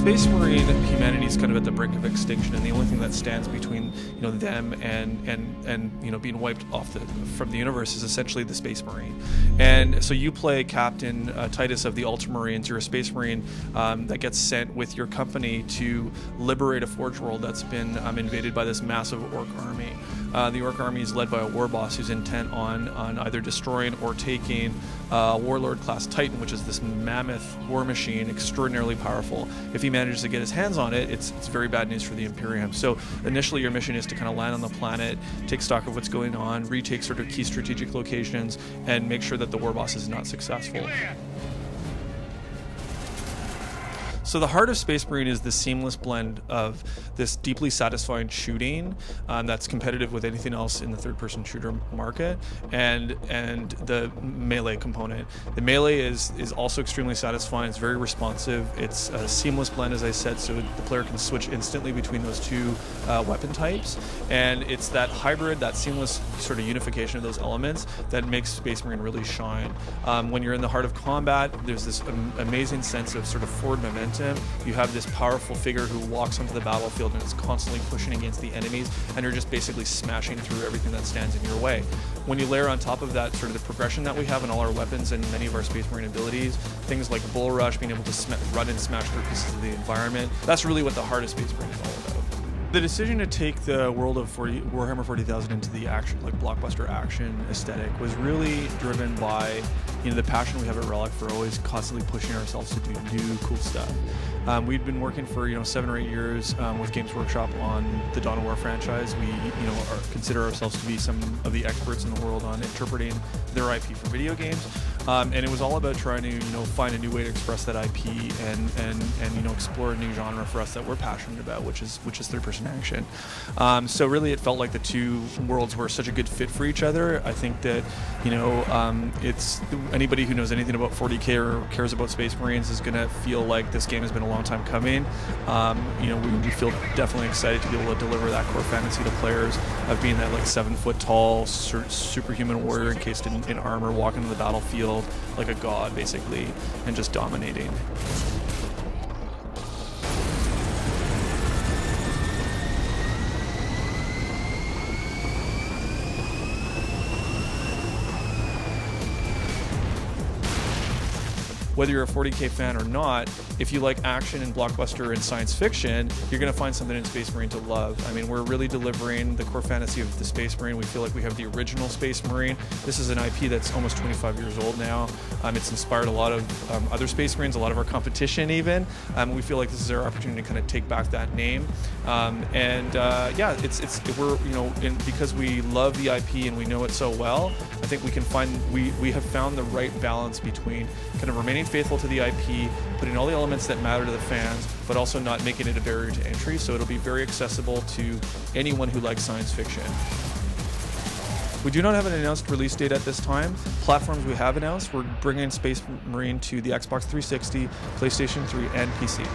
Space Marine, humanity is kind of at the brink of extinction, and the only thing that stands between them and being wiped off from the universe is essentially the Space Marine. And so you play Captain Titus of the Ultramarines. You're a Space Marine that gets sent with your company to liberate a forge world that's been invaded by this massive orc army. The orc army is led by a war boss who's intent on either destroying or taking Warlord class Titan, which is this mammoth war machine, extraordinarily powerful. If he manages to get his hands on it, it's very bad news for the Imperium. So initially your mission is to kind of land on the planet, take stock of what's going on, retake sort of key strategic locations, and make sure that the war boss is not successful. So the heart of Space Marine is this seamless blend of this deeply satisfying shooting that's competitive with anything else in the third-person shooter market, and the melee component. The melee is also extremely satisfying. It's very responsive. It's a seamless blend, as I said, so the player can switch instantly between those two weapon types. And it's that hybrid, that seamless sort of unification of those elements that makes Space Marine really shine. When you're in the heart of combat, there's this amazing sense of sort of forward momentum. You have this powerful figure who walks onto the battlefield and is constantly pushing against the enemies, and you're just basically smashing through everything that stands in your way. When you layer on top of that sort of the progression that we have in all our weapons and many of our Space Marine abilities, things like Bull Rush, being able to run and smash through pieces of the environment, that's really what the heart of Space Marine is all about. The decision to take the world of Warhammer 40,000 into the action, like blockbuster action aesthetic, was really driven by the passion we have at Relic for always constantly pushing ourselves to do new cool stuff. We'd been working for 7 or 8 years with Games Workshop on the Dawn of War franchise. We consider ourselves to be some of the experts in the world on interpreting their IP for video games, and it was all about trying to find a new way to express that IP and explore a new genre for us that we're passionate about, which is third-person action. So really, it felt like the two worlds were such a good fit for each other. I think that it's anybody who knows anything about 40K or cares about Space Marines is going to feel like this game has been a long time coming. We feel definitely excited to be able to deliver that core fantasy to players of being that 7-foot tall superhuman warrior encased in armor, walking on the battlefield like a god basically, and just dominating. Whether you're a 40K fan or not, if you like action and blockbuster and science fiction, you're going to find something in Space Marine to love. I mean, we're really delivering the core fantasy of the Space Marine. We feel like we have the original Space Marine. This is an IP that's almost 25 years old now. It's inspired a lot of other Space Marines, a lot of our competition even. We feel like this is our opportunity to kind of take back that name. Because we love the IP and we know it so well, I think we have found the right balance between kind of remaining faithful to the IP, putting all the elements that matter to the fans, but also not making it a barrier to entry, so it'll be very accessible to anyone who likes science fiction. We do not have an announced release date at this time. Platforms we have announced, we're bringing Space Marine to the Xbox 360, PlayStation 3, and PC.